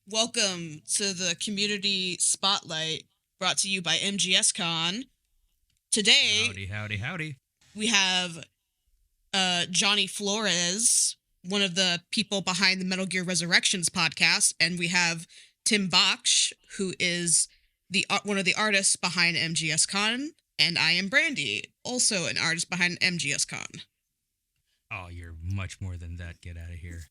Welcome to the Community Spotlight brought to you by MGSCON. Today, Howdy. we have Johnny Flores, one of the people behind the Metal Gear Resurrections podcast, and we have Tim Baksh, who is one of the artists behind MGSCon, and I am Brandee, also an artist behind MGSCon. Oh, you're much more than that. Get out of here.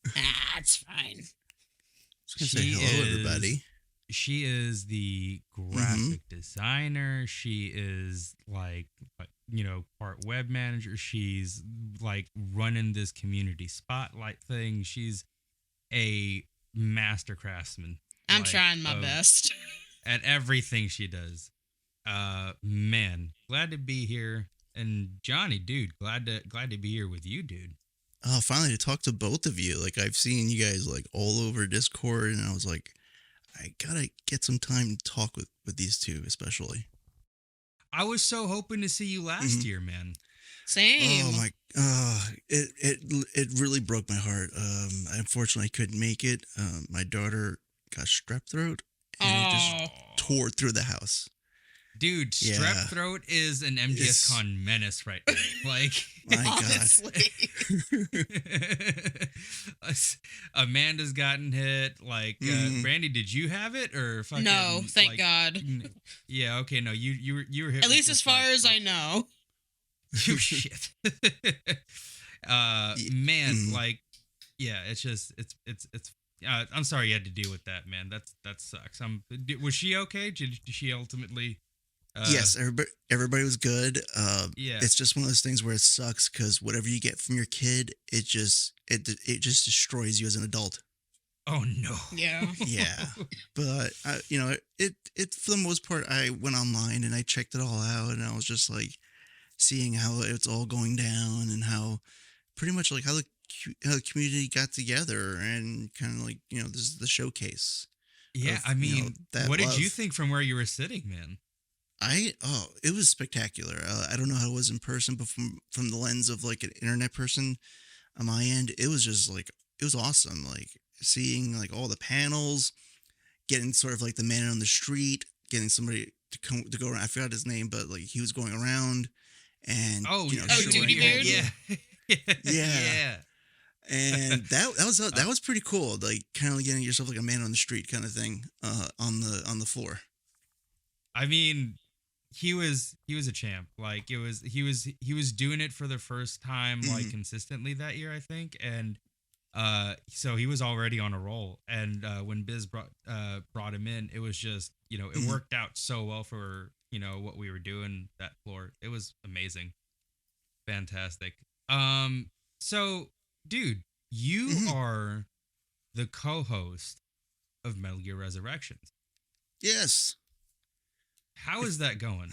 It's fine. I was going to say hello, everybody. She is the graphic designer. She is part web manager. She's like running this community spotlight thing. She's a master craftsman. I'm trying my best at everything she does. Man, glad to be here. And Johnny, dude, glad to be here with you, dude. Oh, finally to talk to both of you. Like, I've seen you guys like all over Discord, and I was like, I gotta get some time to talk with these two, especially. I was so hoping to see you last year, man. Same. Oh my, it really broke my heart. I unfortunately couldn't make it. My daughter got strep throat, and it just tore through the house. Dude, strep throat is an MGSCon menace right now. Like, my honestly. God. Amanda's gotten hit. Like, Brandee, did you have it or fucking? No, thank God. Yeah, okay, no, you were hit. At least as far as I know. Oh shit. Man, like, yeah, it's just it's. I'm sorry you had to deal with that, man. That sucks. Was she okay? Did she ultimately? Yes, everybody was good. Yeah, it's just one of those things where it sucks because whatever you get from your kid, it just destroys you as an adult. Oh no. Yeah. Yeah, but it for the most part, I went online and I checked it all out, and I was just like seeing how it's all going down and how pretty much like how the community got together and kind of like this is the showcase. Yeah, of, I mean, what love. did you think from where you were sitting, man? It was spectacular. I don't know how it was in person, but from the lens of like an internet person on my end, it was just like, it was awesome. Like seeing like all the panels, getting sort of like the man on the street, getting somebody to go around. I forgot his name, but like he was going around and Duty Beard. Yeah. And that was pretty cool. Like kind of like getting yourself like a man on the street kind of thing on the floor. I mean, he was a champ. Like he was doing it for the first time like consistently that year, I think, and so he was already on a roll. And when Biz brought him in, it was just it worked out so well for what we were doing that floor. It was amazing, fantastic. So dude, you are the co-host of Metal Gear Resurrections. Yes. How is that going?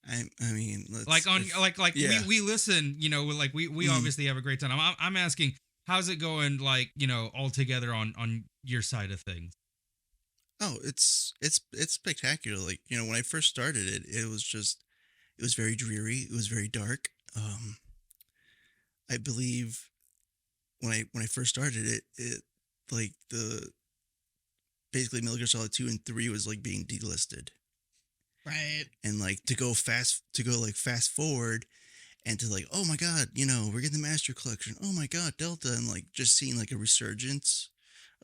I mean, we listen, we obviously have a great time. I'm asking, how's it going? Like, all together on your side of things. Oh, it's spectacular. Like, when I first started it was very dreary. It was very dark. I believe when I first started it like basically Metal Gear Solid 2 and 3 was like being delisted. Right. And like to go fast forward and to like, oh my God, we're getting the Master Collection. Oh my God, Delta. And like just seeing like a resurgence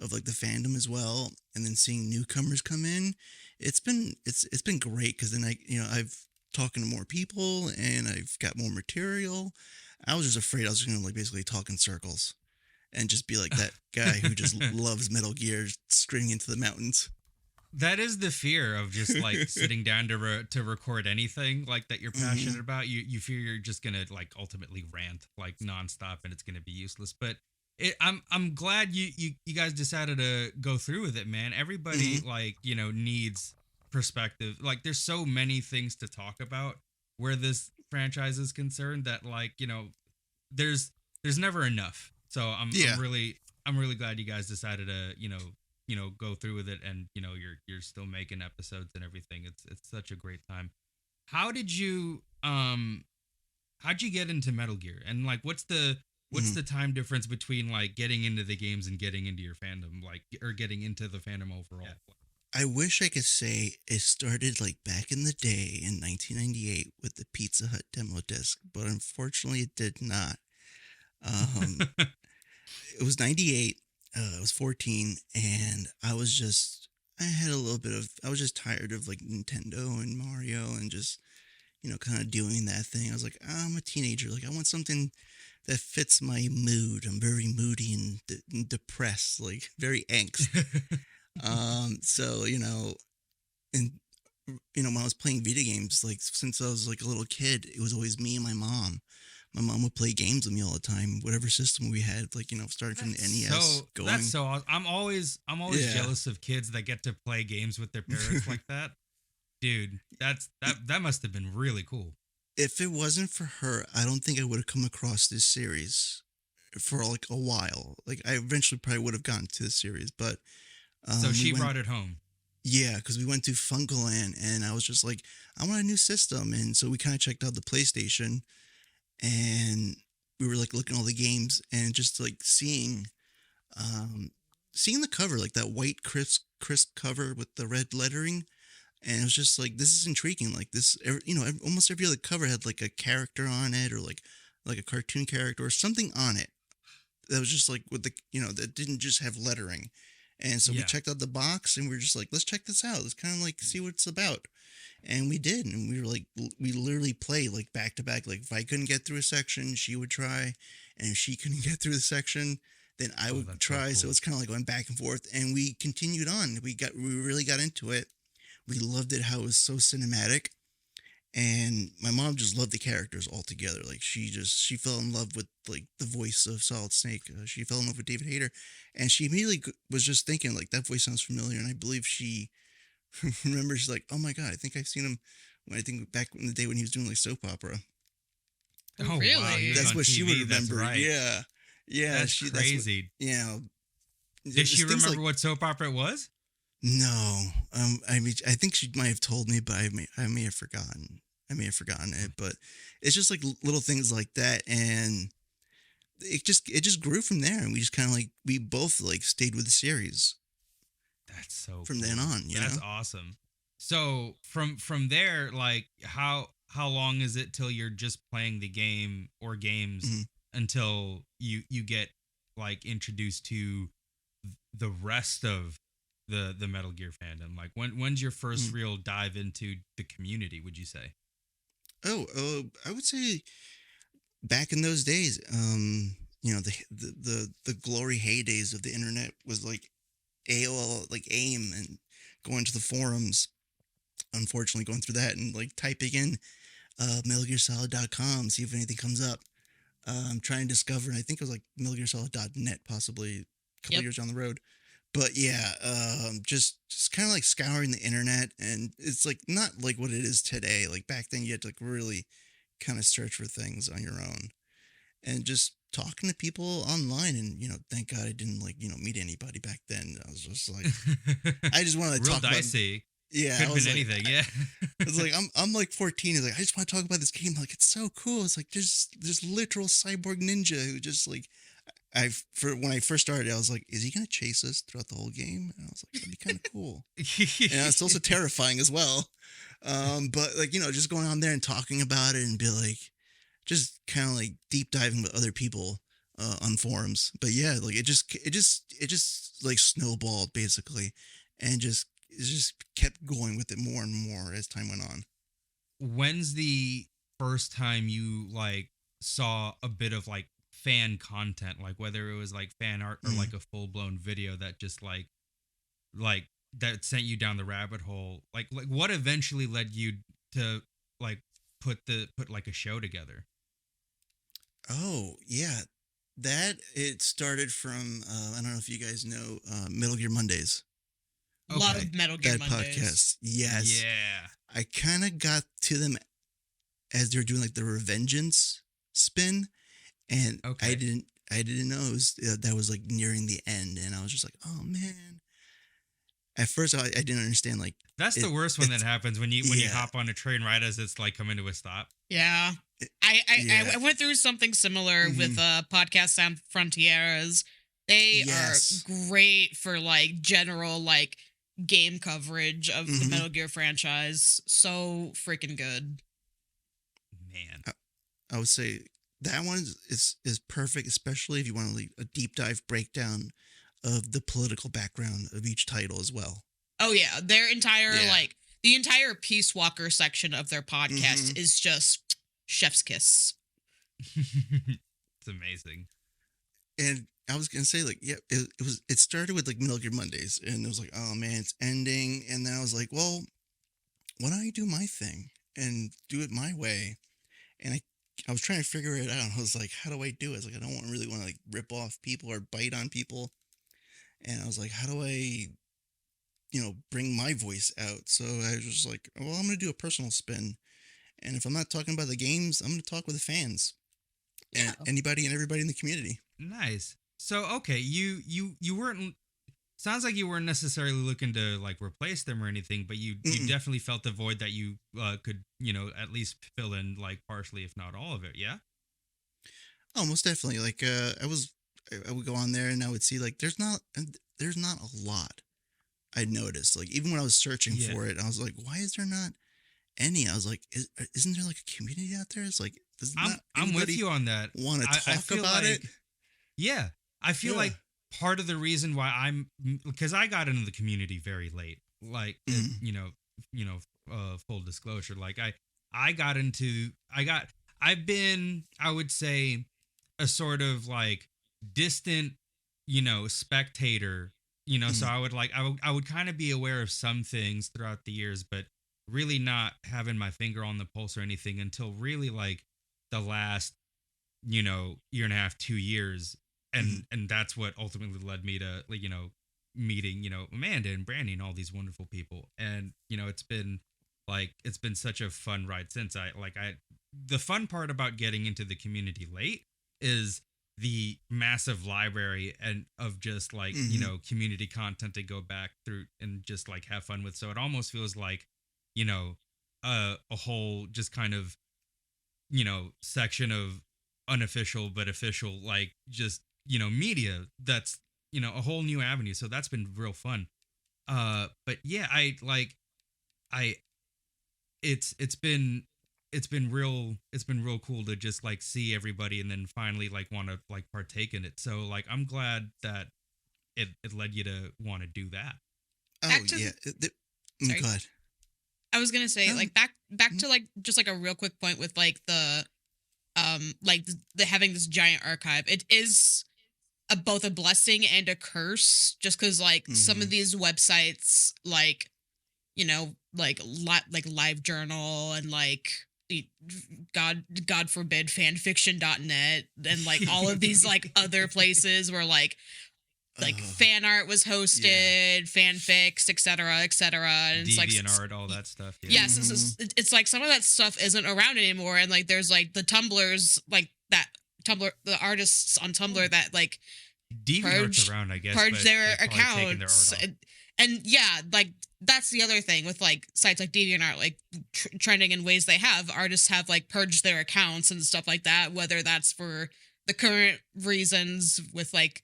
of like the fandom as well. And then seeing newcomers come in. It's been great because then I've talking to more people and I've got more material. I was just afraid I was going to like basically talk in circles and just be like that guy who just loves Metal Gear screaming into the mountains. That is the fear of just like sitting down to record anything like that you're passionate about. You fear you're just gonna like ultimately rant like nonstop and it's gonna be useless. But I'm glad you guys decided to go through with it, man. Everybody needs perspective. Like there's so many things to talk about where this franchise is concerned that like there's never enough. So I'm really glad you guys decided to go through with it, and you're still making episodes and everything. It's such a great time. How'd you get into Metal Gear, and like what's the What's the time difference between like getting into the games and getting into your fandom, like, or getting into the fandom overall? Yeah. I wish I could say it started like back in the day in 1998 with the Pizza Hut demo disc, but unfortunately it did not. Um, it was 98. I was 14, and I had a little bit of, I was just tired of like Nintendo and Mario and just, kind of doing that thing. I was like, I'm a teenager. Like, I want something that fits my mood. I'm very moody and, and depressed, like very angst. So, and, when I was playing video games, like since I was like a little kid, it was always me and my mom. My mom would play games with me all the time, whatever system we had, like, starting from the NES going. That's so awesome. I'm always Yeah. jealous of kids that get to play games with their parents like that. Dude, that must have been really cool. If it wasn't for her, I don't think I would have come across this series for like a while. Like, I eventually probably would have gotten to the series, but So she brought it home. yeah, because we went to Funkoland, and I was just like, I want a new system, and so we kind of checked out the PlayStation, and we were like looking at all the games, and just like seeing the cover, like that white crisp cover with the red lettering, and it was just like, this is intriguing. Like this, almost every other cover had like a character on it, or like a cartoon character or something on it that was just like with the, that didn't just have lettering. And so we Yeah. checked out the box, and we were just like, let's check this out. Let's kind of like see what it's about. And we did. And we were like, we literally played like back to back. Like, if I couldn't get through a section, she would try. And if she couldn't get through the section, then I would that's try. so So cool. it's kind of like going back and forth. And we continued on. We really got into it. We loved it, how it was so cinematic. And my mom just loved the characters altogether. Like, she fell in love with like the voice of Solid Snake. She fell in love with David Hayter, and she immediately was just thinking like, that voice sounds familiar. And I believe she remembers, she's like, oh my god, I think I've seen him when, I think back in the day when he was doing like soap opera. Oh, Wow, really? he was That's on what she TV, would that's remember. right. Yeah. That's That's crazy. Did she things remember like, what soap opera it was? no, I mean, I think she might have told me, but I may have forgotten. I may have forgotten it, but it's just like little things like that, and it just grew from there, and we just kind of like, we both like stayed with the series That's so from cool. then on. That's awesome. So from there, like how long is it till you're just playing the game or games Mhm. until you get like introduced to the rest of the Metal Gear fandom? Like when's your first real dive into the community, would you say? I would say back in those days, the glory heydays of the internet was like AOL, like AIM, and going to the forums. Unfortunately, going through that and like typing in MetalGearSolid.com, see if anything comes up. Trying to discover, and I think it was like MetalGearSolid.net, possibly a couple years down the road. But yeah, just kind of like scouring the internet, and it's like not like what it is today. Like back then, you had to like really kind of search for things on your own, and just talking to people online. And thank God I didn't like meet anybody back then. I was just like, I just wanted to Real talk about. dicey. Yeah, Could I have was been like, anything. Yeah. it's like I'm like 14. It's like, I just want to talk about this game. Like, it's so cool. It's like there's literal cyborg ninja who just like, when I first started, I was like, is he gonna chase us throughout the whole game? And I was like, that'd be kind of cool. And it's also terrifying as well. But like, just going on there and talking about it, and be like, just kind of like deep diving with other people on forums. But yeah, like it just like snowballed basically, and it just kept going with it more and more as time went on. When's the first time you like saw a bit of like fan content, like whether it was like fan art or like a full-blown video that just like that sent you down the rabbit hole? Like what eventually led you to like put like a show together? Oh yeah, that it started from I don't know if you guys know Metal Gear Mondays. A lot of Metal Gear That Mondays. podcast. Yes. Yeah. I kind of got to them as they were doing like the Revengeance spin, and Okay. I didn't know it was, that was like nearing the end, and I was just like, oh man. at first I didn't understand like That's the worst one that happens when you yeah. hop on a train right as it's like coming to a stop. Yeah. It- I went through something similar with podcast San Frontieres. They Yes. are great for like general like game coverage of the Metal Gear franchise. So freaking good. Man. I would say that one is perfect, especially if you want like a deep dive breakdown of the political background of each title as well. Oh yeah, their entire Yeah. like the entire Peace Walker section of their podcast is just chef's kiss. It's amazing. And I was gonna say like yeah, it started with like Metal Gear Mondays, and it was like oh man, it's ending, and then I was like, well, why don't I do my thing and do it my way? And I was trying to figure it out. I was like, how do I do it? I was like, I don't really want to like rip off people or bite on people. And I was like, how do I, bring my voice out? So I was just like, well, I'm going to do a personal spin. And if I'm not talking about the games, I'm going to talk with the fans and anybody and everybody in the community. Nice. So okay, you weren't. Sounds like you weren't necessarily looking to like replace them or anything, but you definitely felt the void that you could at least fill in like partially, if not all of it. Yeah. Oh, most definitely. Like I would go on there and I would see like there's not a lot. I noticed like even when I was searching for it, I was like, why is there not any? I was like, isn't there like a community out there? It's like I'm with you on that. Want to talk about it? Yeah, I feel like part of the reason why because I got into the community very late, like full disclosure, like I've been, I would say, a sort of like distant, spectator, so I would kind of be aware of some things throughout the years, but really not having my finger on the pulse or anything until really like the last, year and a half, 2 years. And that's what ultimately led me to, meeting, Amanda and Brandee and all these wonderful people. And, it's been such a fun ride since the fun part about getting into the community late is the massive library and of just like, community content to go back through and just like have fun with. So it almost feels like, a whole just kind of, section of unofficial but official, like just, media that's, a whole new avenue. So that's been real fun. But yeah, it's been real cool to just like see everybody and then finally like want to like partake in it. So like I'm glad that it led you to want to do that. Sorry. Go ahead. I was gonna say like back to like just like a real quick point with like the the having this giant archive. It is both a blessing and a curse, just because like some of these websites like like Live Journal and like God forbid fanfiction.net and like all of these like other places where like fan art was hosted, fanfics, etc., and it's like DeviantArt, all that stuff. Yeah. Yes, it's like some of that stuff isn't around anymore, and like there's like the Tumblrs, like that Tumblr, the artists on Tumblr that like DeviantArt's around, I guess, purge their accounts, and yeah, like that's the other thing with like sites like DeviantArt, like trending in ways they have. Artists have like purged their accounts and stuff like that, whether that's for the current reasons with like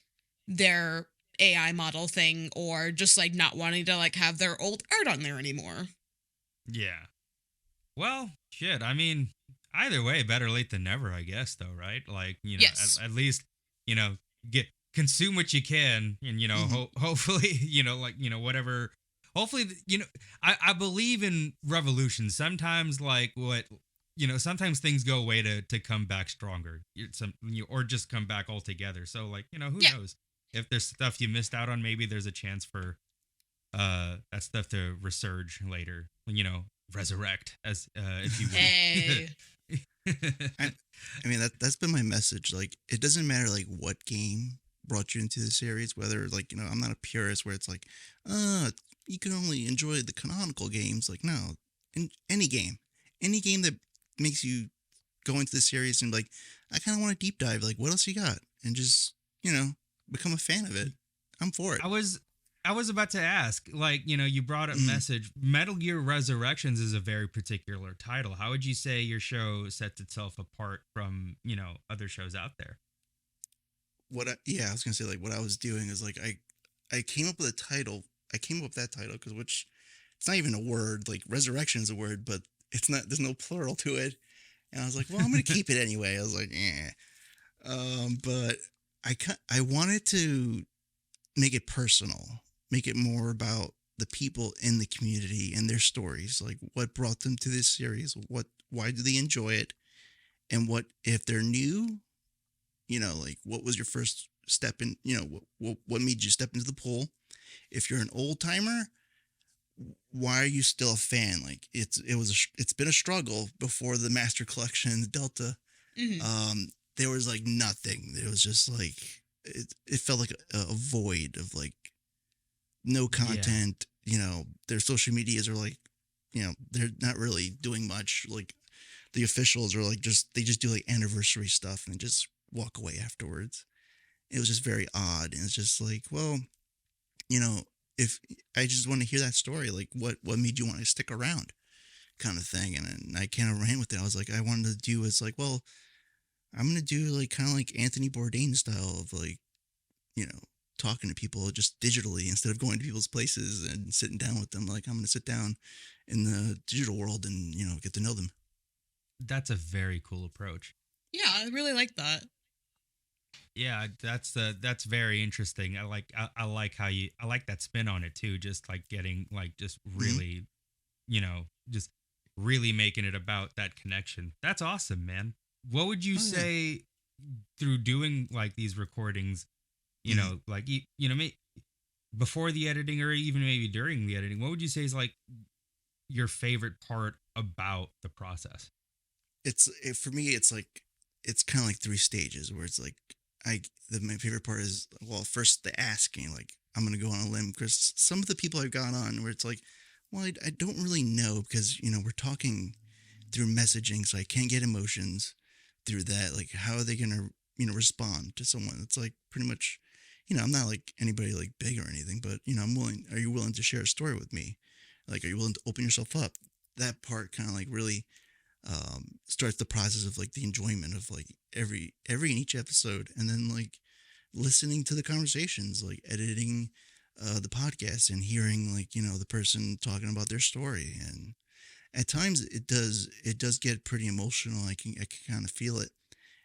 their AI model thing or just like not wanting to like have their old art on there anymore. Yeah. Well, shit. I mean, either way, better late than never, I guess, though, right? Like, yes. at least, consume what you can and, hopefully, whatever. Hopefully, I believe in revolution. Sometimes like sometimes things go away to come back stronger, or just come back altogether. So like, who knows? If there's stuff you missed out on, maybe there's a chance for that stuff to resurge later. Resurrect, as if you will. Hey. I mean that's been my message. Like it doesn't matter like what game brought you into the series, whether like I'm not a purist where it's like you can only enjoy the canonical games. Like no, in any game that makes you go into the series and like I kind of want to deep dive. Like what else you got, and just become a fan of it. I'm for it. I was I was about to ask, like, you brought up message. Metal Gear Resurrections is a very particular title. How would you say your show sets itself apart from, other shows out there? I was gonna say, like, what I was doing is like I came up with a title. I came up with that title because which it's not even a word. Like resurrection is a word, but it's not. There's no plural to it. And I was like, well, I'm gonna keep it anyway. I was like, yeah. But I wanted to make it personal, make it more about the people in the community and their stories, like what brought them to this series, why do they enjoy it, and what if they're new, like what was your first step in, what made you step into the pool? If you're an old timer, why are you still a fan? Like it's been a struggle before the Master Collection, the Delta. There was like nothing. It was just like it felt like a void of like no content. Their social medias are like, they're not really doing much. Like the officials are like they just do like anniversary stuff and just walk away afterwards. It was just very odd. And it's just like, well, if I just want to hear that story, like what made you want to stick around, kind of thing. And I kind of ran with it. I was like, I wanted to do is like, well, I'm gonna do like kind of like Anthony Bourdain style of like, talking to people just digitally instead of going to people's places and sitting down with them. Like I'm gonna sit down in the digital world and get to know them. That's a very cool approach. Yeah, I really like that. Yeah, that's very interesting. I like how I like that spin on it too. Just like getting like just really, just really making it about that connection. That's awesome, man. What would you say through doing like these recordings? Like before the editing or even maybe during the editing. What would you say is like your favorite part about the process? For me, it's like it's kind of like three stages where it's like my favorite part is, well, first the asking, like I'm gonna go on a limb because some of the people I've gone on where it's like, well, I don't really know because we're talking through messaging, so I can't get emotions through that. Like how are they gonna respond to someone? It's like pretty much, I'm not like anybody like big or anything, but I'm willing. Are you willing to share a story with me? Like, are you willing to open yourself up? That part kind of like really starts the process of like the enjoyment of like every in each episode, and then like listening to the conversations, like editing the podcast and hearing like the person talking about their story. And at times it does get pretty emotional. I can kind of feel it,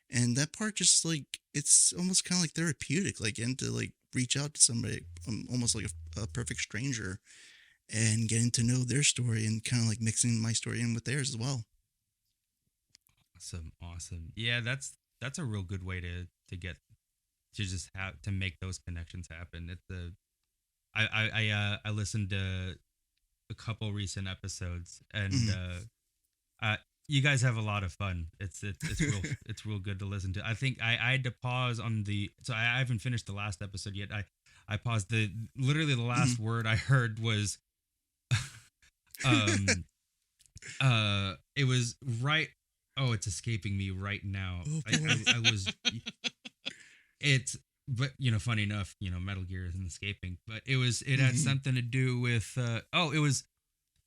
and that part just like it's almost kind of like therapeutic, like, and to like reach out to somebody, almost like a perfect stranger, and getting to know their story and kind of like mixing my story in with theirs as well. Awesome. Yeah, that's a real good way to get to just have to make those connections happen. I listened to a couple recent episodes, and you guys have a lot of fun. It's real it's real good to listen to. I think I had to pause on so I haven't finished the last episode yet. I paused literally the last word I heard was it was right. Oh, it's escaping me right now. I was but funny enough, Metal Gear isn't escaping, but it had something to do with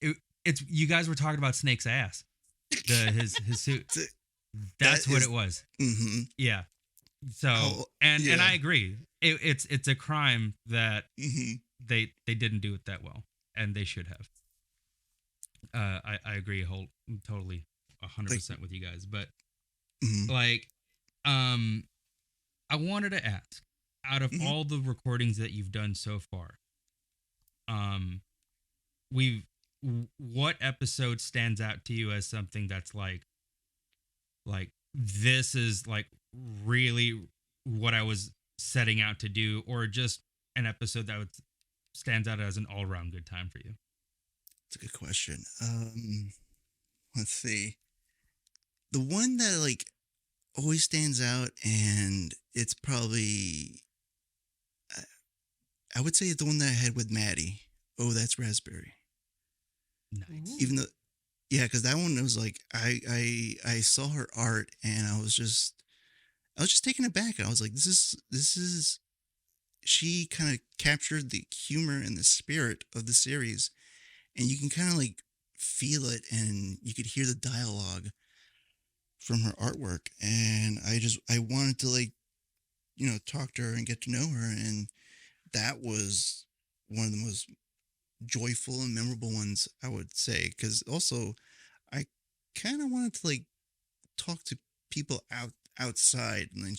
it's you guys were talking about Snake's ass, his suit. That's what it was. Mm-hmm. Yeah. So and I agree. It's a crime that they didn't do it that well, and they should have. I agree totally 100% with you guys, but like I wanted to ask, out of all the recordings that you've done so far, what episode stands out to you as something that's like this is like really what I was setting out to do, or just an episode that stands out as an all-around good time for you? It's a good question. Let's see. The one that like always stands out, and it's probably, I would say, the one that I had with Maddie. Oh, that's Raspberry. Nice. Even though, yeah, because that one was like I saw her art and I was just taken aback. I was like, this is she kind of captured the humor and the spirit of the series, and you can kind of like feel it, and you could hear the dialogue from her artwork. And I wanted to like talk to her and get to know her, and that was one of the most joyful and memorable ones, I would say. Because also, I kind of wanted to like talk to people outside, and then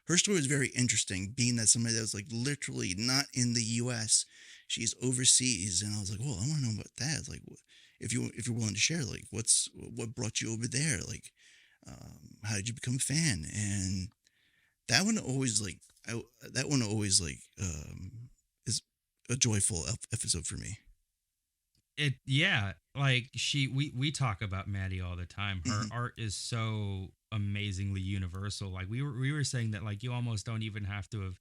her story was very interesting, being that somebody that was like literally not in the U.S., she's overseas, and I was like, well, I want to know about that. Like, if you're willing to share, like, what brought you over there, like, how did you become a fan? And that one always like that one always like is a joyful episode for me. It yeah, like we talk about Maddie all the time. Her Hmm. art is so amazingly universal. Like we were saying that like you almost don't even have to have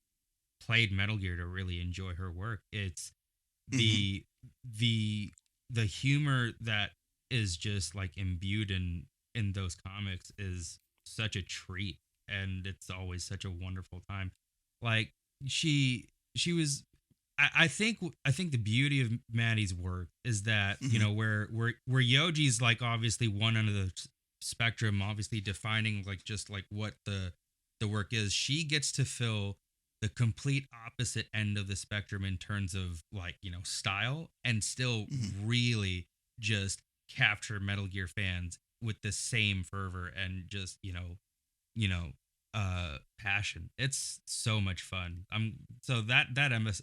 played Metal Gear to really enjoy her work. It's Hmm. the the the humor that is just like imbued in those comics is such a treat, and it's always such a wonderful time. Like she was I think the beauty of Maddie's work is that Hmm. where Yoji's like obviously one end of the spectrum, obviously defining like just like what the work is. She gets to fill the complete opposite end of the spectrum in terms of like style, and still Hmm. really just capture Metal Gear fans with the same fervor and just you know passion. It's so much fun. So that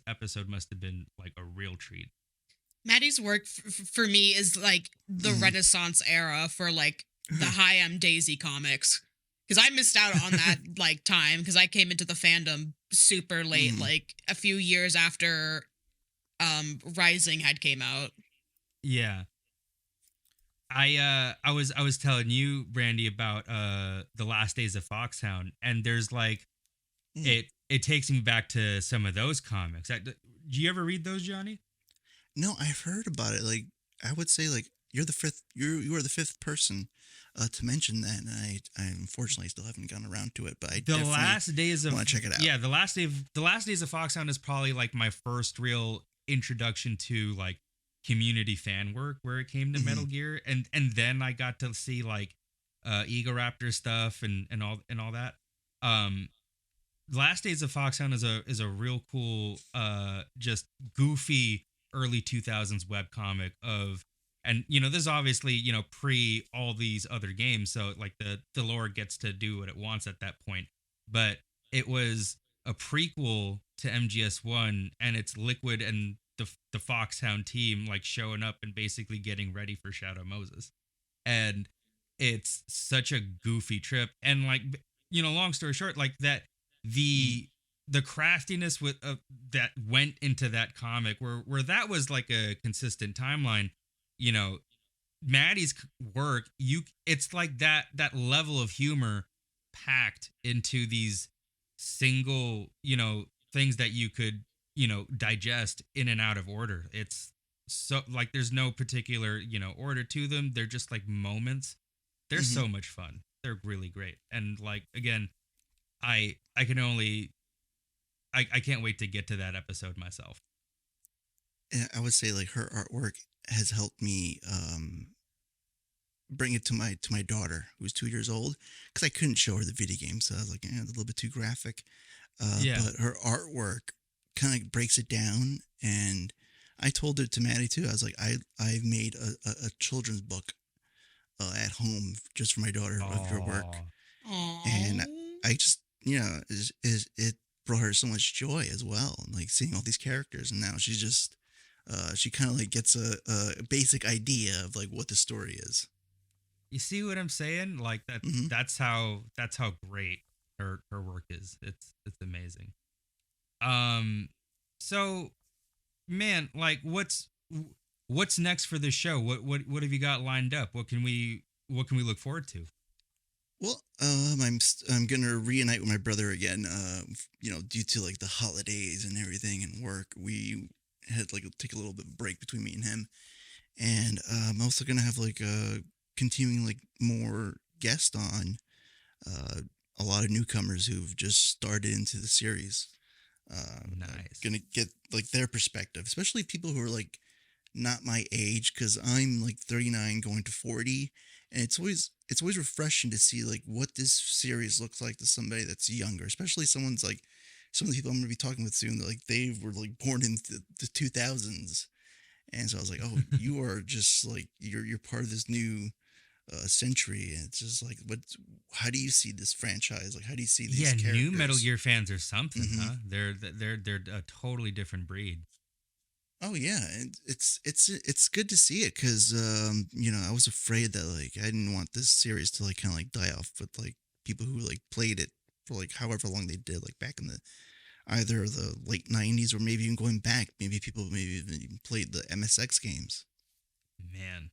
episode must have been like a real treat. Maddie's work for me is like the Hmm. Renaissance era for like the High M Daisy comics. Because I missed out on that like time because I came into the fandom super late, Hmm. like a few years after Rising had came out. Yeah. I was telling you, Brandy, about the last days of Foxhound, and there's like it takes me back to some of those comics. Do you ever read those, Johnny? No, I've heard about it. Like, I would say, like, you are the fifth person to mention that, and I unfortunately still haven't gotten around to it, but I The definitely last days of want to check it out. yeah, the last days of Foxhound is probably like my first real introduction to like community fan work where it came to Hmm. Metal Gear, and then I got to see like Ego Raptor stuff and all that. Um, Last Days of Foxhound is a real cool just goofy early 2000s web comic of, and this is obviously pre all these other games, so like the lore gets to do what it wants at that point, but it was a prequel to MGS1, and it's Liquid and the Foxhound team like showing up and basically getting ready for Shadow Moses, and it's such a goofy trip. And like long story short, like that Hmm. the the craftiness with that went into that comic, where that was like a consistent timeline. you know Maddie's work, it's like that level of humor packed into these single things that you could digest in and out of order. It's so like there's no particular order to them. They're just like moments. They're Hmm. so much fun. They're really great. And like again, I can only I can't wait to get to that episode myself. Yeah, I would say like her artwork has helped me bring it to my daughter who's 2 years old, because I couldn't show her the video game, so I was like, it's a little bit too graphic. Yeah. But her artwork kind of breaks it down, and I told it to Maddie too. I was like, I've made a children's book at home just for my daughter of your work, Oh. and Aww. I just is it brought her so much joy as well, like seeing all these characters, and now she's just she kind of like gets a basic idea of like what the story is. You see what I'm saying? Like that Hmm. that's how great her work is. It's amazing. Um so man, like what's next for this show? What have you got lined up? What can we look forward to? Well, I'm gonna reunite with my brother again. Due to like the holidays and everything and work, we had like take a little bit of break between me and him. And I'm also gonna have like continuing like more guests on uh, a lot of newcomers who've just started into the series. Nice. Gonna get like their perspective, especially people who are like not my age, because I'm like 39 going to 40, and it's always refreshing to see like what this series looks like to somebody that's younger, especially someone's like some of the people I'm gonna be talking with soon. Like they were like born in the 2000s, and so I was like, oh, you are just like you're part of this new century, and it's just like what? How do you see this franchise? Like, how do you see these Yeah, new Metal characters? Gear fans are something, Hmm. huh? They're a totally different breed. Oh yeah, and it's good to see it because I was afraid that like I didn't want this series to like kind of like die off with like people who like played it for like however long they did, like back in the either the late 90s or maybe even going back, maybe people maybe even played the MSX games. Man,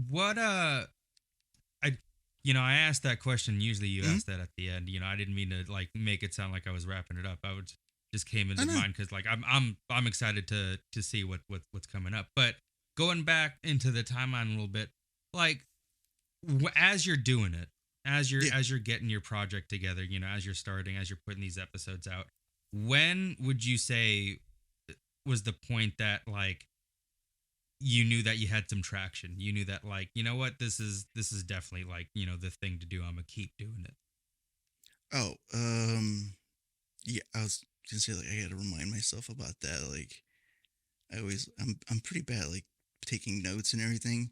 what I I asked that question. Usually, you Hmm. ask that at the end. I didn't mean to like make it sound like I was wrapping it up. I would just came I into know. mind because like I'm excited to see what's coming up. But going back into the timeline a little bit, like as you're doing it, Yeah. as you're getting your project together, as you're starting, as you're putting these episodes out, when would you say was the point that like you knew that you had some traction? You knew that like, you know what, this is definitely like, the thing to do. I'm gonna keep doing it. Oh, yeah. I was gonna say like I gotta remind myself about that. Like I'm pretty bad at, like taking notes and everything.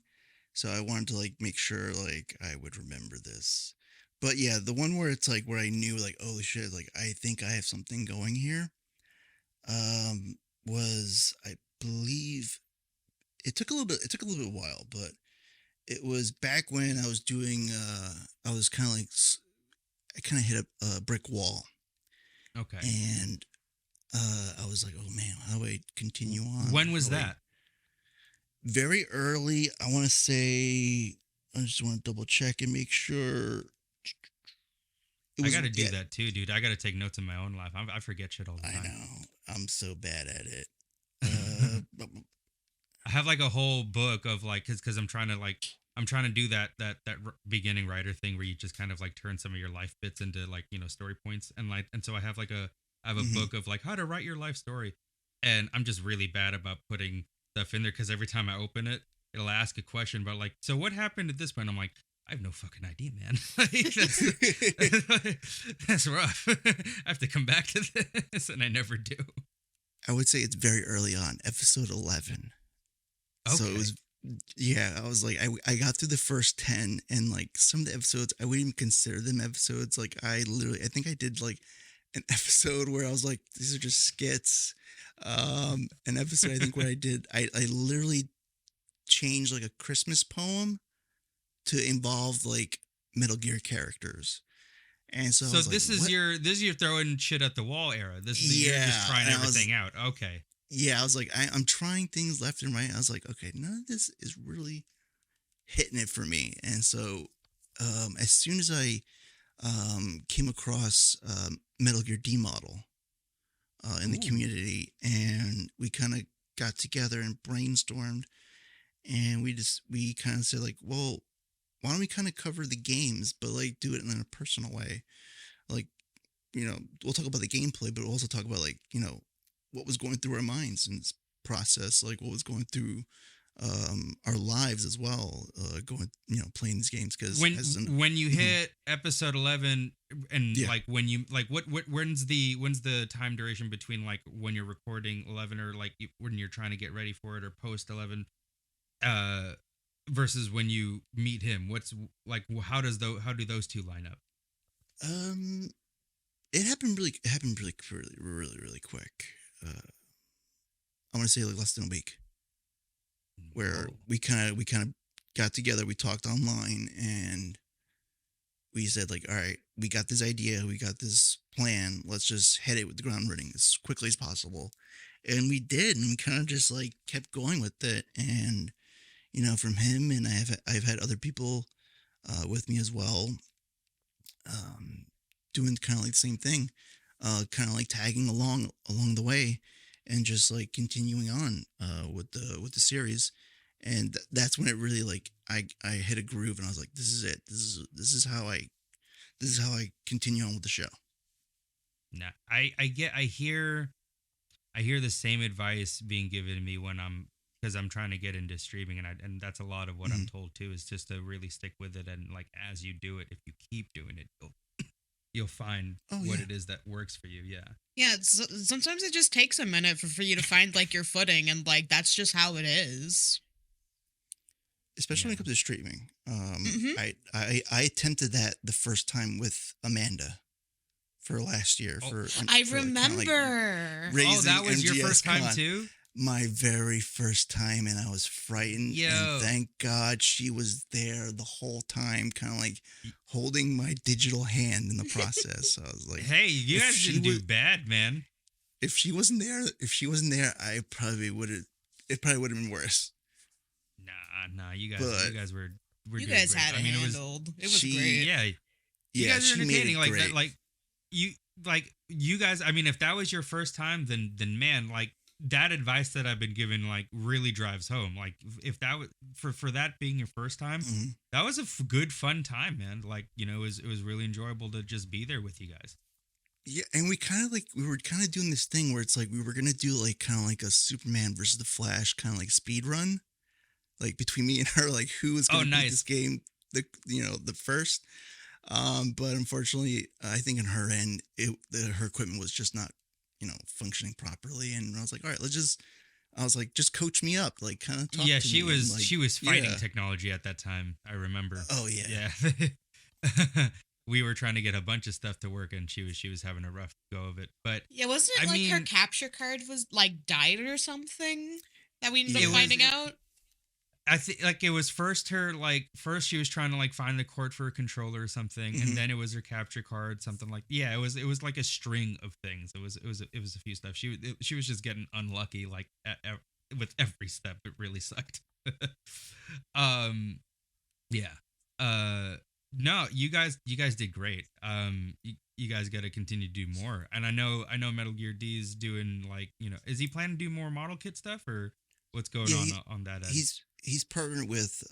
So I wanted to like make sure like I would remember this. But yeah, the one where it's like where I knew like oh shit, like I think I have something going here. Um was I believe it took a little bit while, but it was back when I was doing I was kind of like I kind of hit a brick wall, Okay. and I was like, oh man, how do I continue on? When How was do I that? very early, I want to say, I just want to double check and make sure it I was, got to do yeah, that too, dude. I got to take notes in my own life. I forget shit all the I time. know. I'm so bad at it. I have like a whole book of like, cause I'm trying to do that beginning writer thing where you just kind of like turn some of your life bits into like, story points. And so I have a Mhm. book of like how to write your life story. And I'm just really bad about putting stuff in there. Cause every time I open it, it'll ask a question about like, so what happened at this point? I'm like, I have no fucking idea, man. Like, that's rough. I have to come back to this, and I never do. I would say it's very early on, episode 11. So it Okay. was, yeah, I was like, I got through the first 10, and like some of the episodes, I wouldn't even consider them episodes. Like, I think I did like an episode where I was like, these are just skits. An episode I think where I literally changed like a Christmas poem to involve like Metal Gear characters. And so I So was like, what? this is your throwing shit at the wall era. You're just Yeah. trying And I was, everything out. Okay. yeah, I was like, I'm trying things left and right. I was like, okay, none of this is really hitting it for me. And so as soon as I came across Metal Gear D model in the Ooh. community, and we kind of got together and brainstormed, and we kind of said like, well, why don't we kind of cover the games, but like do it in a personal way? Like, we'll talk about the gameplay, but we'll also talk about like, what was going through our minds in this process, like what was going through our lives as well, going, playing these games. Because as an, When you mhm, hit episode 11, and yeah, like when you like what when's the time duration between like when you're recording 11 or like when you're trying to get ready for it or post 11 uh versus when you meet him? What's like how do those two line up? um, it happened really, really, really quick. Uh, I want to say like less than a week, where Whoa. we kind of got together, we talked online, and we said like, all right, we got this idea, we got this plan, let's just head it with the ground running as quickly as possible. And we did, and we kind of just like kept going with it. And from him, and I've had other people with me as well, um, doing kind of like the same thing, kind of like tagging along the way, and just like continuing on with the series. And that's when it really like I hit a groove, and I was like, this is it. This is how I continue on with the show. No, I hear the same advice being given to me when because I'm trying to get into streaming, and that's a lot of what I'm Mhm. told too, is just to really stick with it, and like as you do it, if you keep doing it, you'll find Oh what yeah. it is that works for you. Yeah. Yeah, sometimes it just takes a minute for you to find like your footing, and like that's just how it is. Especially when Yeah. it comes to streaming. Hmm. I attempted that the first time with Amanda for last year Oh, I for like kind of like remember. oh, raising that was your first time MGSCON. too? My very first time, and I was frightened. And Yo. thank God she was there the whole time, kind of like Y- holding my digital hand in the process. So I was like, Hey, you if guys she didn't do was, bad, man. if she wasn't there, I probably would have. It probably would have been worse. Nah, you But guys were You doing guys great. had I it mean, handled. It was she, great. yeah, you yeah, guys are she made entertaining it like that. great. You like you guys. I mean, if that was your first time, then man, like that advice that I've been given like really drives home. Like if that was for that being your first time, Mhm. that was a good fun time, man. Like it was really enjoyable to just be there with you guys. Yeah, and we were kind of doing this thing where it's like we were gonna do like kind of like a Superman versus the Flash kind of like speed run, like between me and her, like who was Oh, gonna beat this nice. game the first. But unfortunately, I think in her end, her equipment was just not functioning properly, and I was like, all right, I was like, just coach me up, like kind of talk Yeah, to me, and like she was fighting yeah, technology at that time. I remember. oh yeah, Yeah. We were trying to get a bunch of stuff to work, and she was having a rough go of it. But Yeah, wasn't I it like her mean, capture card was like died or something that we ended up it yeah. was. finding out? I think like it was first she was trying to like find the cord for a controller or something, and Hmm. then it was her capture card, something like yeah, it was like a string of things. It was a few stuff. She was just getting unlucky like with every step. It really sucked. um, yeah. Uh, no, you guys did great. You guys got to continue to do more. And I know Metal Gear D is doing like is he planning to do more model kit stuff or what's going Yeah, on that end? he's partnered with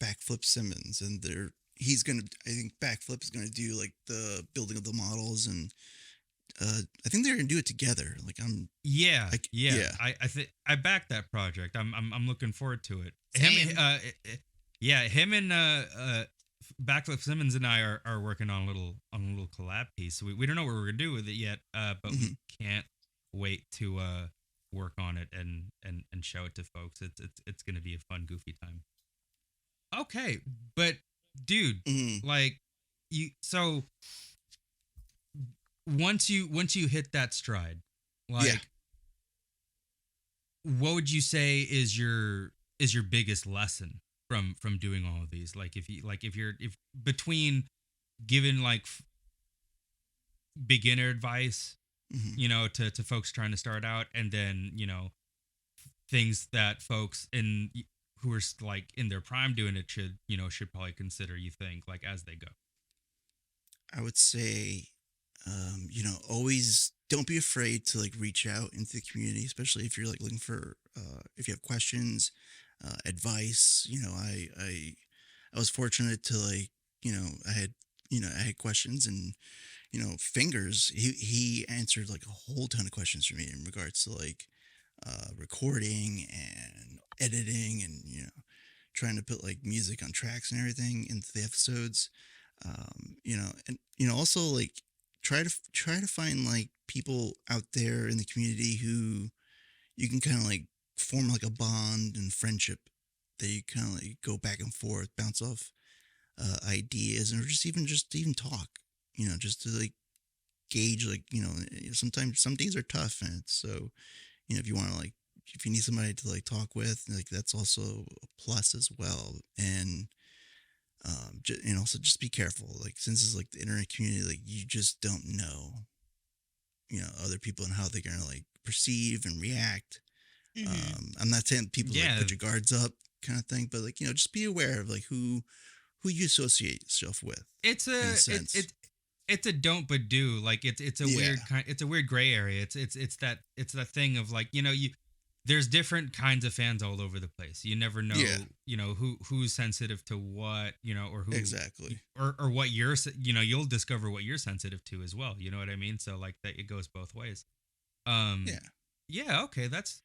Backflip Simmons, and I think Backflip is gonna do like the building of the models, and I think they're gonna do it together. Like Yeah, yeah. yeah. I think I backed that project. I'm looking forward to it. Same. Yeah, him and Backflip Simmons and I are working on a little collab piece. We don't know what we're gonna do with it yet, but we Mhm. can't wait to work on it and show it to folks. It's gonna be a fun, goofy time. Okay, but dude, Mhm. like you so once you hit that stride, Yeah, like what would you say is your biggest lesson from doing all of these? Like if between giving like beginner advice, hmm, to folks trying to start out, and then things that folks in who are like in their prime doing it should probably consider, you think, like as they go. I would say, always don't be afraid to like reach out into the community, especially if you're like looking for if you have questions, advice. I was fortunate to like I had questions, and fingers he answered like a whole ton of questions for me in regards to like recording and editing, and trying to put like music on tracks and everything into the episodes. And also like try to find like people out there in the community who you can kind of like form like a bond and friendship that you kind of like go back and forth, bounce off ideas, or just even talk. Just to like gauge, like sometimes some days are tough, and so if you want to like if you need somebody to like talk with, like that's also a plus as well. And and also just be careful, like since it's like the internet community, like you just don't know other people and how they're gonna like perceive and react. Hmm. I'm not saying people like Yeah, put your guards up kind of thing, but like just be aware of like who you associate yourself with it's in a a sense. it's a don't but do. Like it's a Yeah. weird kind, it's a weird gray area. It's that thing of like you there's different kinds of fans all over the place. You never know, Yeah. who's sensitive to what, or who Exactly. or what you'll discover what you're sensitive to as well. You know what I mean? So like that, it goes both ways. Um, Yeah. yeah, okay, that's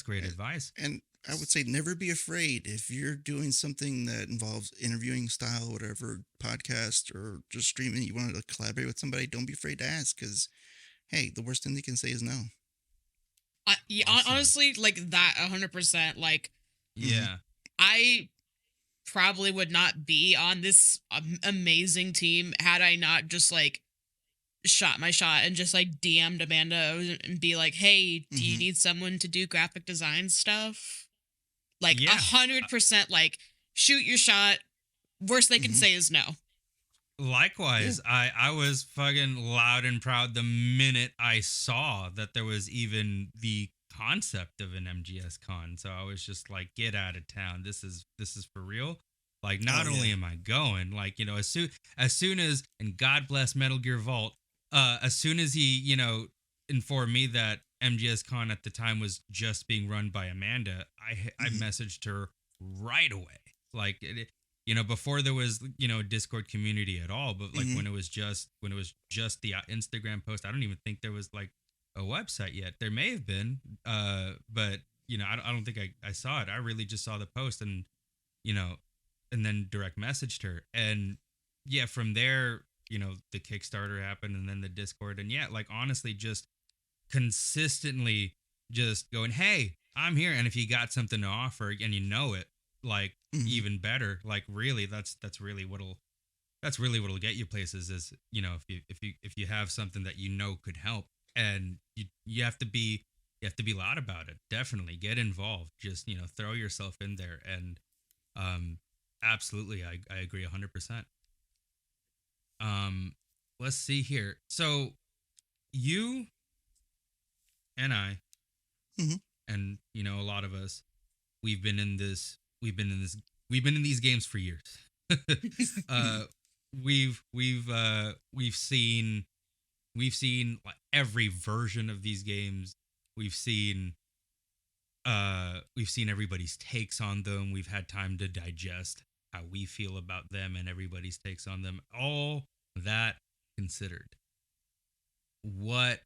great And, advice. and I would say never be afraid if you're doing something that involves interviewing style, whatever, podcast or just streaming. You want to collaborate with somebody, don't be afraid to ask because, hey, the worst thing they can say is no. Yeah, Awesome. honestly, like that 100%. Like, Yeah. I probably would not be on this amazing team had I not just like shot my shot and just like DM'd Amanda and be like, "Hey, do you Mhm. need someone to do graphic design stuff?" Like Yeah. 100%. Like, shoot your shot. Worst they can Mhm. say is no. Likewise, I was fucking loud and proud the minute I saw that there was even the concept of an MGSCon. So I was just like, get out of town. This is for real. Like, not Oh, only yeah. am I going, like, as soon as, and God bless Metal Gear Vault, as soon as he, informed me that MGSCon at the time was just being run by Amanda, I Mhm. messaged her right away. Like, before there was, a Discord community at all, but like Mhm. when it was just the Instagram post, I don't even think there was like a website yet. There may have been, but I don't think I saw it. I really just saw the post, and you know and then direct messaged her, and yeah, from there, the Kickstarter happened, and then the Discord, and yeah, like honestly, just consistently just going, hey, I'm here, and if you got something to offer and it, like, Mhm. even better. Like, really, that's really what'll get you places, is, if you have something that could help, and you have to be loud about it. Definitely get involved. Just, throw yourself in there, and um absolutely, I agree 100%. um let's see here. So you and I, Mhm. and a lot of us, we've been in these games for years. uh we've seen like every version of these games. We've seen everybody's takes on them. We've had time to digest how we feel about them and everybody's takes on them. All that considered, what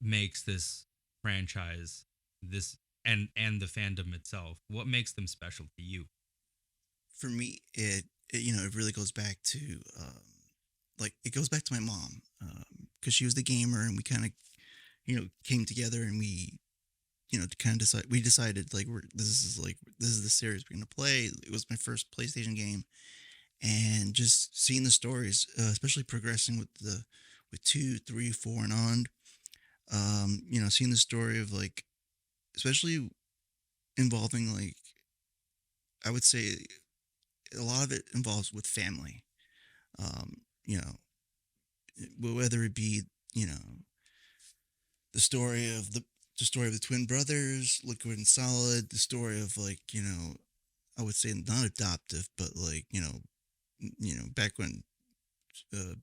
makes this franchise, this and the fandom itself, what makes them special to you? For me, it really goes back to like it goes back to my mom because she was the gamer and we kind of came together and we kind of decided like this is the series we're gonna play. It was my first PlayStation game, and just seeing the stories, especially progressing with 2, 3, 4, and on. Seeing the story of like, especially involving like, I would say a lot of it involves with family. Um, you know, whether it be you know the story of the twin brothers, Liquid and Solid, the story of like I would say not adoptive, but like back when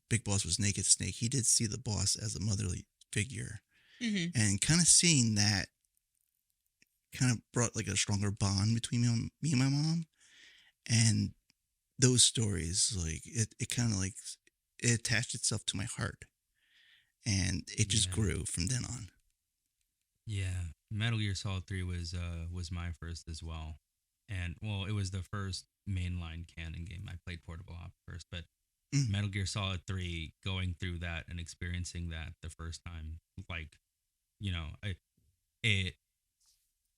Big Boss was Naked Snake, he did see the boss as a motherly figure, Hmm. and kind of seeing that kind of brought like a stronger bond between me and my mom, and those stories like it kind of like it attached itself to my heart, and it just Yeah. grew from then on. Yeah, Metal Gear Solid 3 was my first as well. And well, it was the first mainline canon game. I played Portable Op first, but Mm, Metal Gear Solid 3, going through that and experiencing that the first time, like, you know, I, it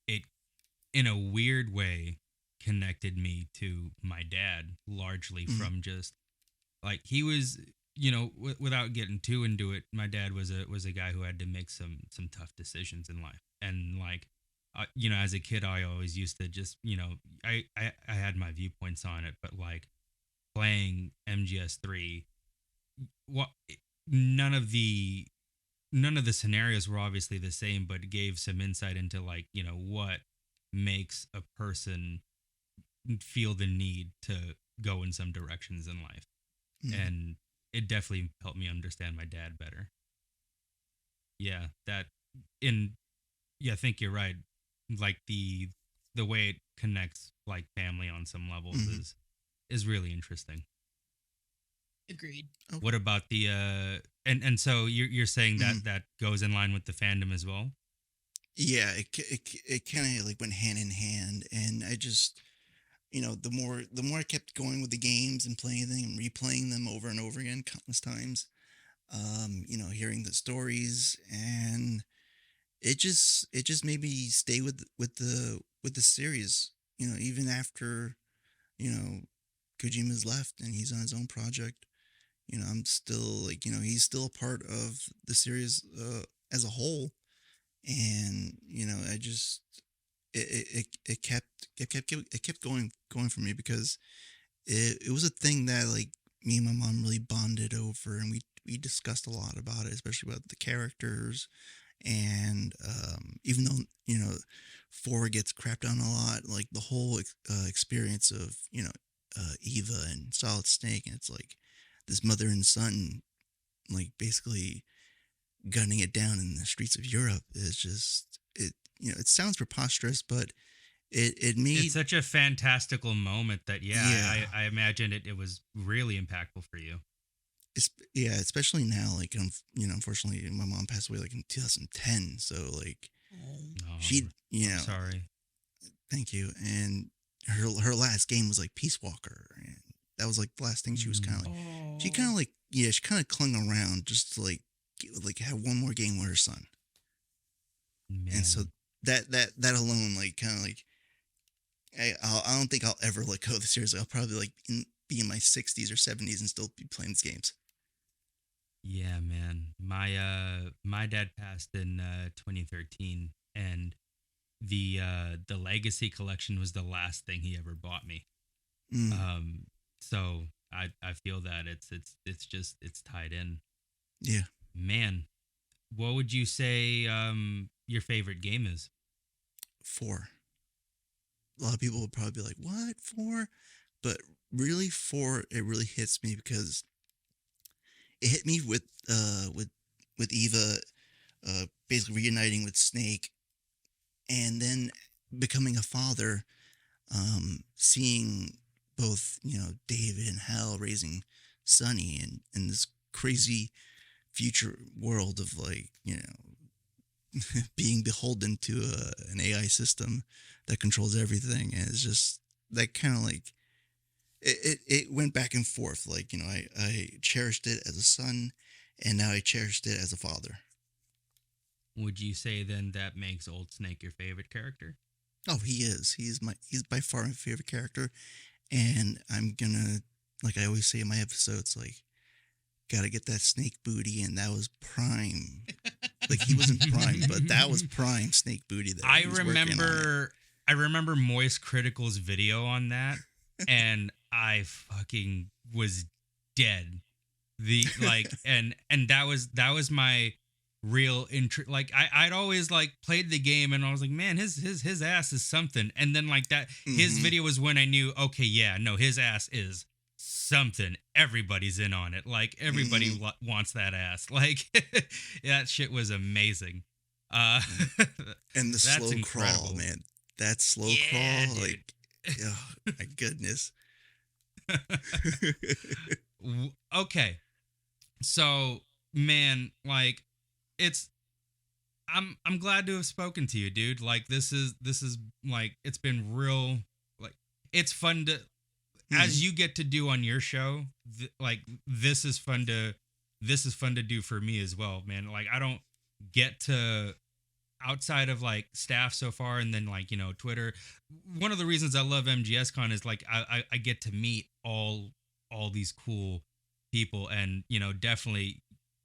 it in a weird way connected me to my dad, largely mm, from just like he was, without getting too into it. My dad was a guy who had to make some tough decisions in life, and like, as a kid, I always used to just, I had my viewpoints on it, but like playing MGS3, what, none of the none of the scenarios were obviously the same, but it gave some insight into, like, what makes a person feel the need to go in some directions in life. mm. And it definitely helped me understand my dad better. Yeah, that in I think you're right. Like the way it connects like family on some levels Mhm. is really interesting. Agreed. What about the and so you're saying Mhm. that that goes in line with the fandom as well? Yeah, it kind of like went hand in hand, and I just, the more I kept going with the games and playing them and replaying them over and over again countless times, hearing the stories, and it just made me stay with the series. Even after you know Kojima's left and he's on his own project. I'm still like, he's still a part of the series as a whole, and I just it kept going for me because it was a thing that like me and my mom really bonded over, and we discussed a lot about it, especially about the characters. And even though four gets crapped on a lot, like the whole experience of Eva and Solid Snake, and it's like this mother and son like basically gunning it down in the streets of Europe is just it. It sounds preposterous, but it It's made, such a fantastical moment that yeah, I imagine it was really impactful for you. yeah, especially now. Like, unfortunately, my mom passed away like in 2010. So like Oh. Oh, she, I'm sorry. thank you. And her last game was like Peace Walker, and that was like the last thing she was kind of Mm, like. She Oh. kind of like, yeah, she kind of clung around just to like have one more game with her son. And so man. that alone, like, kind of like, I don't think I'll ever let go of the series. Like, I'll probably like be in my 60s or 70s and still be playing these games. Yeah, man. My dad passed in 2013, and the Legacy collection was the last thing he ever bought me. Mm, Um so I feel that it's just it's tied in. yeah, Man, what would you say your favorite game is? four. A lot of people would probably be like, "What four?" But really, four, it really hits me because it hit me with Eva, basically reuniting with Snake, and then becoming a father, seeing both David and Hal raising Sonny, and this crazy future world of like being beholden to an AI system that controls everything, and it's just that kind of like it went back and forth. Like I cherished it as a son, and now I cherished it as a father. Would you say then that makes Old Snake your favorite character? Oh, he is. He's by far my favorite character, and I'm gonna, like I always say in my episodes, like, gotta get that Snake booty, and that was prime. Like, he wasn't prime, but that was prime Snake booty there. I He was working on it. remember I remember Moist Critical's video on that, and I fucking was dead. The like and that was my real interest. Like I'd always like played the game and I was like, man, his ass is something. And then like that his Hmm. video was when I knew, okay, yeah, no, his ass is something. Everybody's in on it. Like everybody Hmm. wants that ass. Like that shit was amazing. Uh And the that's slow crawl, incredible. man. That slow Yeah, crawl, dude. like, oh my goodness. Okay. So, man, like it's I'm glad to have spoken to you, dude. Like this is like it's been real like it's fun to Hmm. as you get to do on your show, like this is fun to do for me as well, man. Like I don't get to outside of like staff so far and then like Twitter. One of the reasons I love MGSCon is like I get to meet all these cool people, and definitely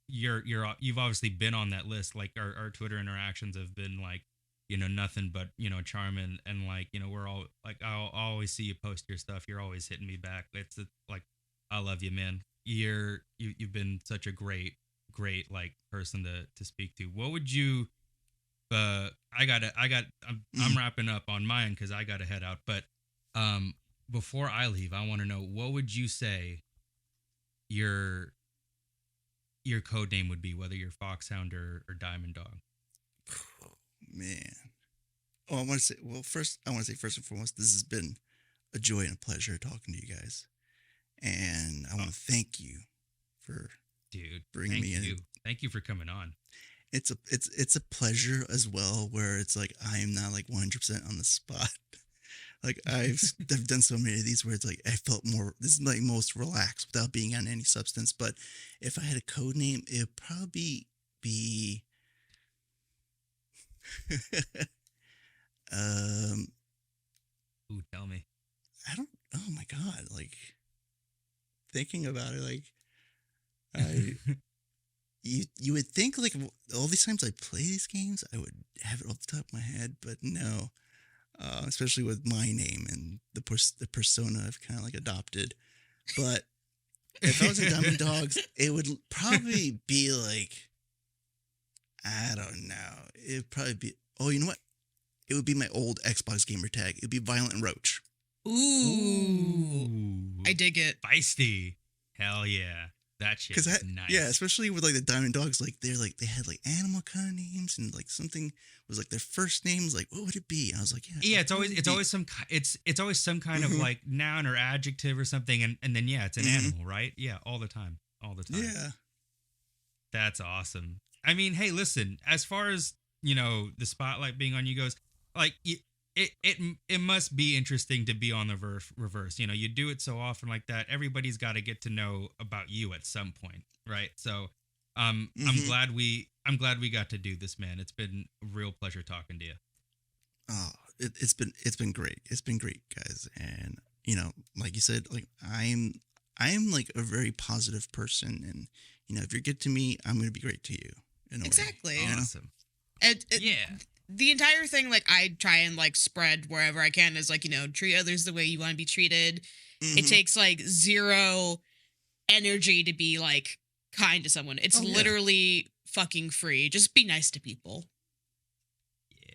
you've obviously been on that list. Like our Twitter interactions have been like nothing but charm, and like we're all like I'll always see you post your stuff. You're always hitting me back. It's like I love you, man. You've been such a great like person to speak to. What would you I'm Hmm. wrapping up on mine because I gotta head out. But um, before I leave, I want to know what would you say your code name would be, whether you're Foxhound or Diamond Dog. man. Oh, I want to say, first and foremost, this has been a joy and a pleasure talking to you guys. And I want to thank you for bringing me in. Thank you for coming on. It's a pleasure as well, where it's like I'm not like 100% on the spot. Like I've done so many of these where it's like I felt more. This is like most relaxed without being on any substance. But if I had a code name, it would probably be. Ooh, tell me. I don't. Oh my god! Like thinking about it, like I. You would think like all these times I play these games, I would have it off the top of my head, but no. Especially with my name and the persona I've kind of like adopted. But if I was in Diamond Dogs, it would probably be like, I don't know. It'd probably be, oh, you know what? It would be my old Xbox gamer tag. It'd be Violent Roach. Ooh. I dig it. Feisty. Hell yeah. That shit is nice. Yeah, especially with like the Diamond Dogs, like they had like animal kind of names, and like something was like their first names. Like, what would it be? And I was like, yeah. It's always some kind of like noun or adjective or something, and then it's an animal, right? Yeah, all the time. Yeah, that's awesome. I mean, hey, listen. As far as the spotlight being on you goes, like it must be interesting to be on the reverse. You do it so often like that. Everybody's got to get to know about you at some point, right? So, I'm glad we got to do this, man. It's been a real pleasure talking to you. Oh, it's been great. It's been great, guys. And like you said, like I'm like a very positive person, and if you're good to me, I'm gonna be great to you. Exactly. Awesome. Yeah. The entire thing, like, I try and, like, spread wherever I can is, like, treat others the way you want to be treated. It takes, like, zero energy to be, like, kind to someone. It's literally fucking free. Just be nice to people.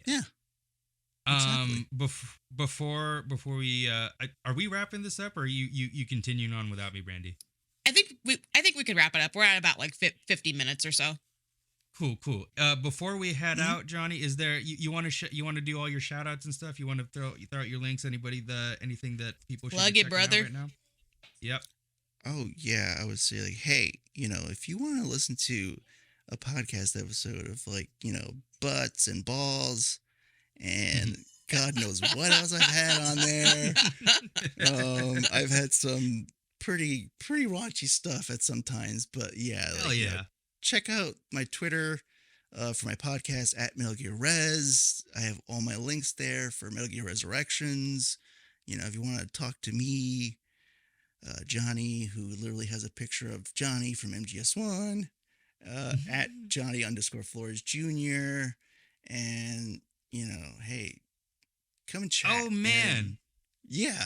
Yeah. Exactly. Before we, are we wrapping this up, or are you continuing on without me, Brandee? I think we could wrap it up. We're at about, like, 50 minutes or so. Cool. Before we head out, Johnny, is there you want to do all your shout outs and stuff? You want to throw out your links? Anything that people should plug it, brother? Out right now? Yep. Oh yeah, I would say like, hey, if you want to listen to a podcast episode of like butts and balls and God knows what else I've had on there. I've had some pretty raunchy stuff at some times, but yeah. Hell yeah. Check out my Twitter for my podcast at Metal Gear Res. I have all my links there for Metal Gear Resurrections. If you want to talk to me, Johnny, who literally has a picture of Johnny from MGS1, at Johnny_Flores Jr. And, hey, come and chat. Oh, man. Yeah.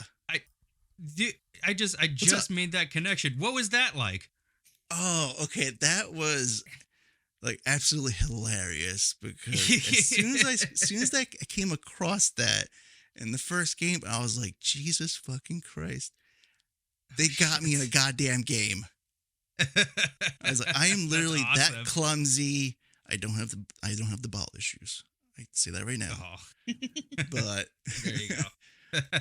I just made that connection. What was that like? Oh, okay. That was like absolutely hilarious because as soon as I came across that in the first game, I was like, Jesus fucking Christ. They got me in a goddamn game. I was like, I am literally awesome. that clumsy. I don't have the ball issues. I can say that right now. Oh. But there you go.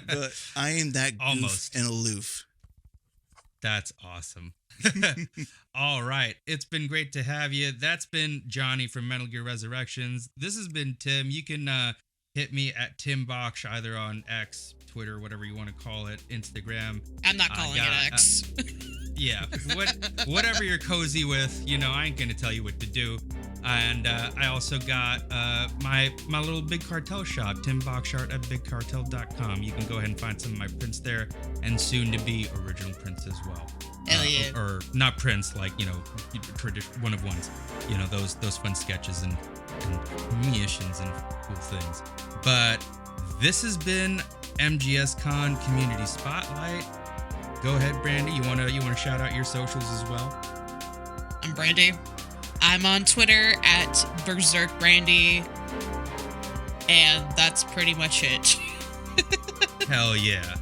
But I am that goof almost and aloof. That's awesome. All right. It's been great to have you. That's been Johnny from Metal Gear Resurrections. This has been Tim. You can hit me at Tim Boksh either on X, Twitter, whatever you want to call it, Instagram. I'm not calling it X. Yeah. Whatever you're cozy with, I ain't going to tell you what to do. And I also got my little Big Cartel shop, Tim Bokshart at bigcartel.com. You can go ahead and find some of my prints there, and soon to be original prints as well. Hell yeah. Or not prints, like, one of ones. Those fun sketches and missions and cool things. But this has been MGSCon Community Spotlight. Go ahead, Brandee. You wanna shout out your socials as well? I'm Brandee. I'm on Twitter at BerserkBrandee, and that's pretty much it. Hell yeah.